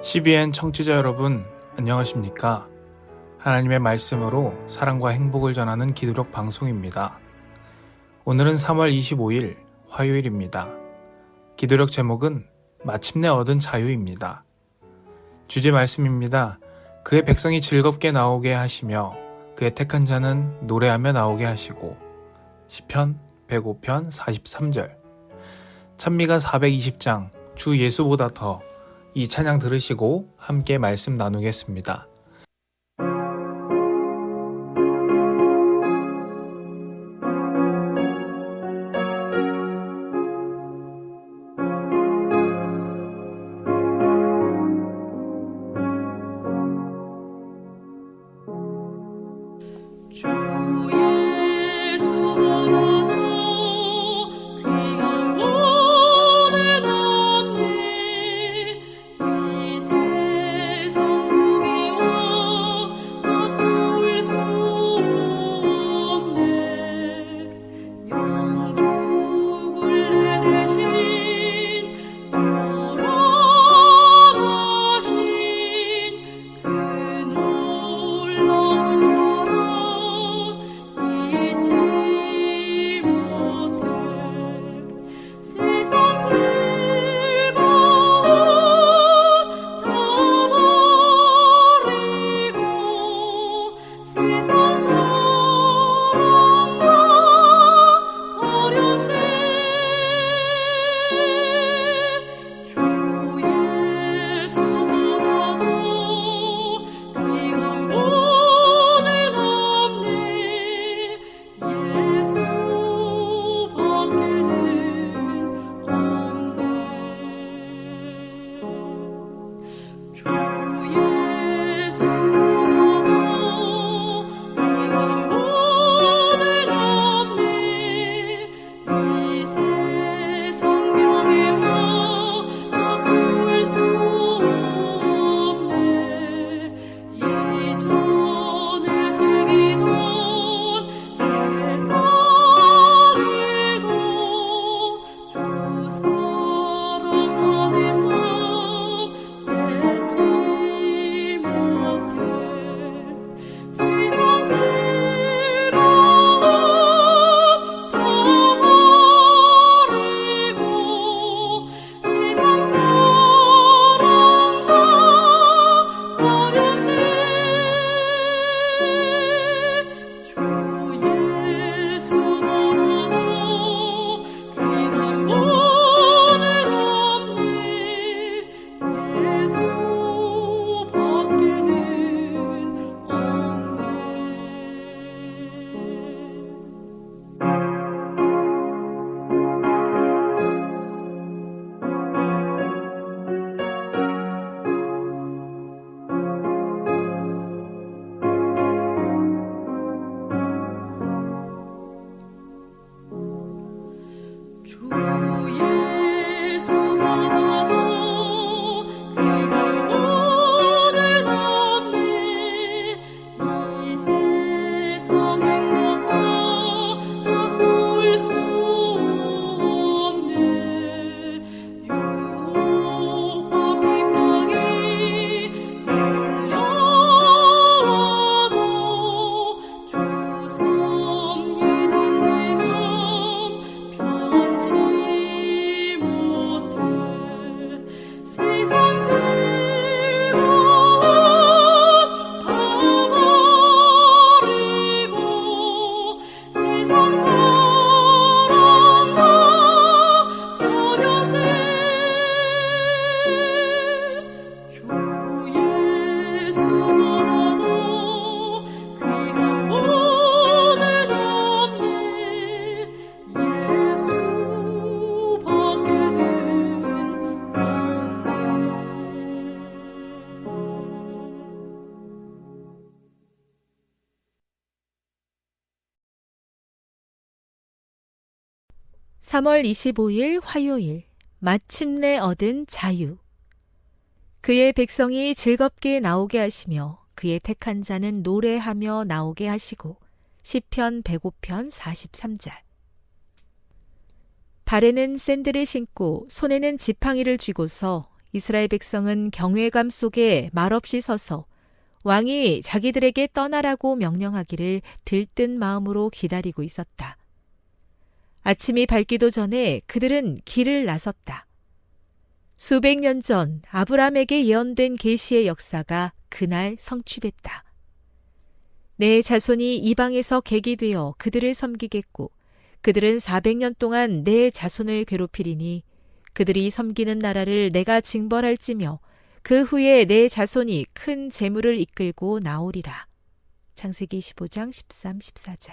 CBN 청취자 여러분, 안녕하십니까? 하나님의 말씀으로 사랑과 행복을 전하는 기도력 방송입니다. 오늘은 3월 25일 화요일입니다. 기도력 제목은 마침내 얻은 자유입니다. 주제 말씀입니다. 그의 백성이 즐겁게 나오게 하시며 그의 택한 자는 노래하며 나오게 하시고. 시편 105편 43절. 찬미가 420장 주 예수보다 더, 이 찬양 들으시고 함께 말씀 나누겠습니다. (3월 25일) 화요일, 마침내 얻은 자유. 그의 백성이 즐겁게 나오게 하시며 그의 택한 자는 노래하며 나오게 하시고. 시편 105편 43절. 발에는 샌들을 신고 손에는 지팡이를 쥐고서 이스라엘 백성은 경외감 속에 말없이 서서 왕이 자기들에게 떠나라고 명령하기를 들뜬 마음으로 기다리고 있었다. 아침이 밝기도 전에 그들은 길을 나섰다. 수백 년 전 아브라함에게 예언된 계시의 역사가 그날 성취됐다. 내 자손이 이방에서 객이 되어 그들을 섬기겠고 그들은 400년 동안 내 자손을 괴롭히리니 그들이 섬기는 나라를 내가 징벌할지며 그 후에 내 자손이 큰 재물을 이끌고 나오리라. 창세기 25장 13, 14절.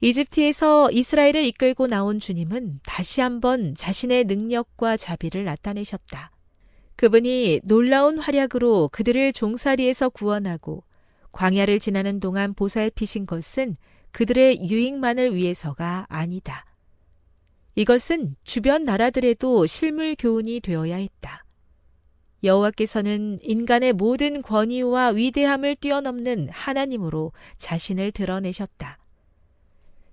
이집트에서 이스라엘을 이끌고 나온 주님은 다시 한번 자신의 능력과 자비를 나타내셨다. 그분이 놀라운 활약으로 그들을 종살이에서 구원하고 광야를 지나는 동안 보살피신 것은 그들의 유익만을 위해서가 아니다. 이것은 주변 나라들에도 실물 교훈이 되어야 했다. 여호와께서는 인간의 모든 권위와 위대함을 뛰어넘는 하나님으로 자신을 드러내셨다.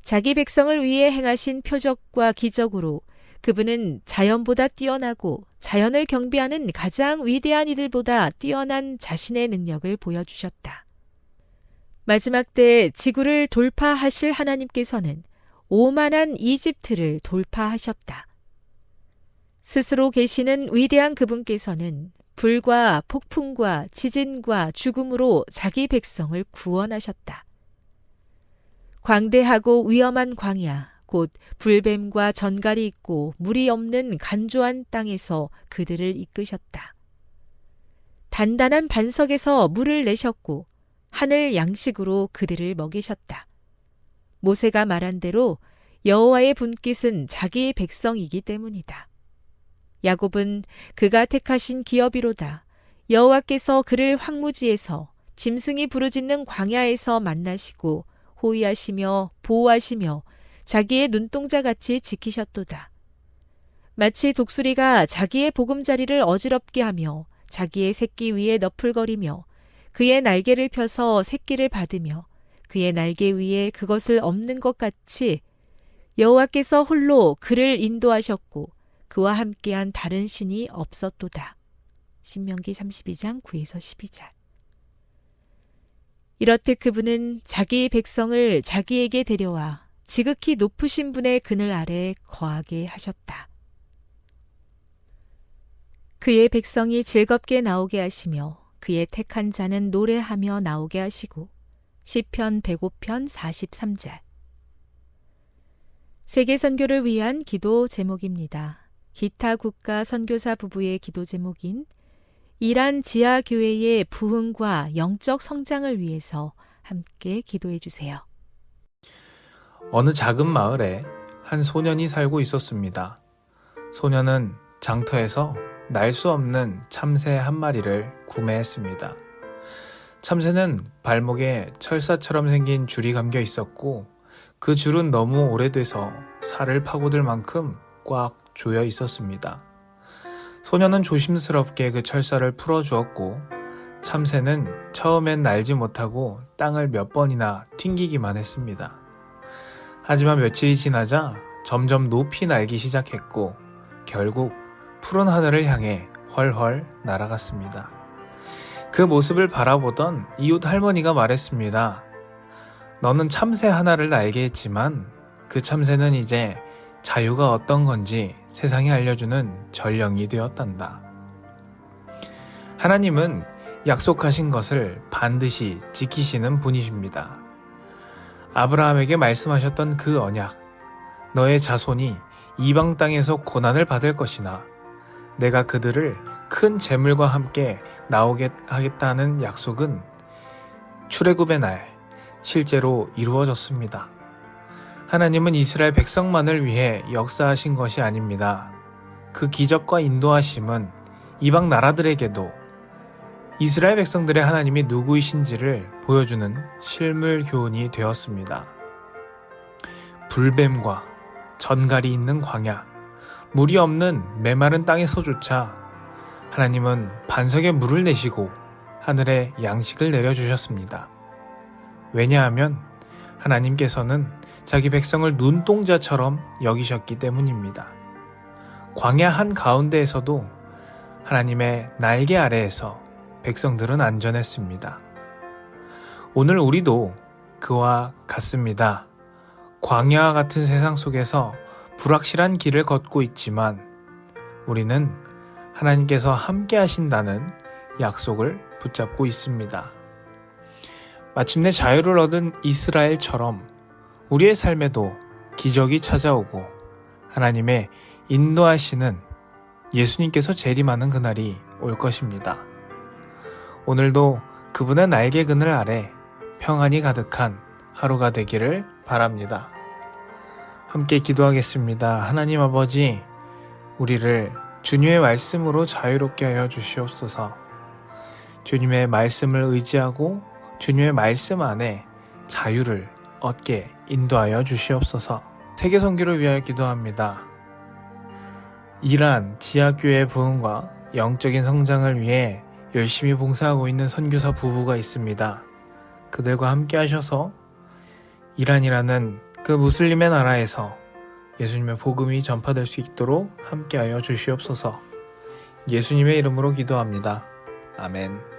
자기 백성을 위해 행하신 표적과 기적으로 그분은 자연보다 뛰어나고 자연을 경비하는 가장 위대한 이들보다 뛰어난 자신의 능력을 보여주셨다. 마지막 때 지구를 돌파하실 하나님께서는 오만한 이집트를 돌파하셨다. 스스로 계시는 위대한 그분께서는 불과 폭풍과 지진과 죽음으로 자기 백성을 구원하셨다. 광대하고 위험한 광야, 곧 불뱀과 전갈이 있고 물이 없는 간조한 땅에서 그들을 이끄셨다. 단단한 반석에서 물을 내셨고 하늘 양식으로 그들을 먹이셨다. 모세가 말한 대로 여호와의 분깃은 자기의 백성이기 때문이다. 야곱은 그가 택하신 기업이로다. 여호와께서 그를 황무지에서 짐승이 부르짖는 광야에서 만나시고 호위하시며 보호하시며 자기의 눈동자같이 지키셨도다. 마치 독수리가 자기의 보금자리를 어지럽게 하며 자기의 새끼 위에 너풀거리며 그의 날개를 펴서 새끼를 받으며 그의 날개 위에 그것을 엎는 것 같이 여호와께서 홀로 그를 인도하셨고 그와 함께한 다른 신이 없었도다. 신명기 32장 9에서 12절. 이렇듯 그분은 자기 백성을 자기에게 데려와 지극히 높으신 분의 그늘 아래 거하게 하셨다. 그의 백성이 즐겁게 나오게 하시며 그의 택한 자는 노래하며 나오게 하시고 시편 105편 43절. 세계 선교를 위한 기도 제목입니다. 기타 국가 선교사 부부의 기도 제목인 이란 지하 교회의 부흥과 영적 성장을 위해서 함께 기도해 주세요. 어느 작은 마을에 한 소년이 살고 있었습니다. 소년은 장터에서 날 수 없는 참새 한 마리를 구매했습니다. 참새는 발목에 철사처럼 생긴 줄이 감겨 있었고 그 줄은 너무 오래돼서 살을 파고들 만큼 꽉 조여 있었습니다. 소년은 조심스럽게 그 철사를 풀어주었고 참새는 처음엔 날지 못하고 땅을 몇 번이나 튕기기만 했습니다. 하지만 며칠이 지나자 점점 높이 날기 시작했고 결국 푸른 하늘을 향해 훨훨 날아갔습니다. 그 모습을 바라보던 이웃 할머니가 말했습니다. 너는 참새 하나를 날게 했지만 그 참새는 이제 자유가 어떤 건지 세상에 알려주는 전령이 되었단다. 하나님은 약속하신 것을 반드시 지키시는 분이십니다. 아브라함에게 말씀하셨던 그 언약, 너의 자손이 이방 땅에서 고난을 받을 것이나 내가 그들을 큰 재물과 함께 나오게 하겠다는 약속은 출애굽의 날 실제로 이루어졌습니다. 하나님은 이스라엘 백성만을 위해 역사하신 것이 아닙니다. 그 기적과 인도하심은 이방 나라들에게도 이스라엘 백성들의 하나님이 누구이신지를 보여주는 실물 교훈이 되었습니다. 불뱀과 전갈이 있는 광야, 물이 없는 메마른 땅에서조차 하나님은 반석에 물을 내시고 하늘에 양식을 내려주셨습니다. 왜냐하면 하나님께서는 자기 백성을 눈동자처럼 여기셨기 때문입니다. 광야 한가운데에서도 하나님의 날개 아래에서 백성들은 안전했습니다. 오늘 우리도 그와 같습니다. 광야와 같은 세상 속에서 불확실한 길을 걷고 있지만 우리는 하나님께서 함께 하신다는 약속을 붙잡고 있습니다. 마침내 자유를 얻은 이스라엘처럼 우리의 삶에도 기적이 찾아오고 하나님의 인도하시는 예수님께서 재림하는 그날이 올 것입니다. 오늘도 그분의 날개 그늘 아래 평안이 가득한 하루가 되기를 바랍니다. 함께 기도하겠습니다. 하나님 아버지, 우리를 주님의 말씀으로 자유롭게 하여 주시옵소서. 주님의 말씀을 의지하고 주님의 말씀 안에 자유를 얻게 인도하여 주시옵소서. 세계 선교를 위하여 기도합니다. 이란 지하교회 부흥과 영적인 성장을 위해 열심히 봉사하고 있는 선교사 부부가 있습니다. 그들과 함께 하셔서 이란이라는 그 무슬림의 나라에서 예수님의 복음이 전파될 수 있도록 함께하여 주시옵소서. 예수님의 이름으로 기도합니다. 아멘.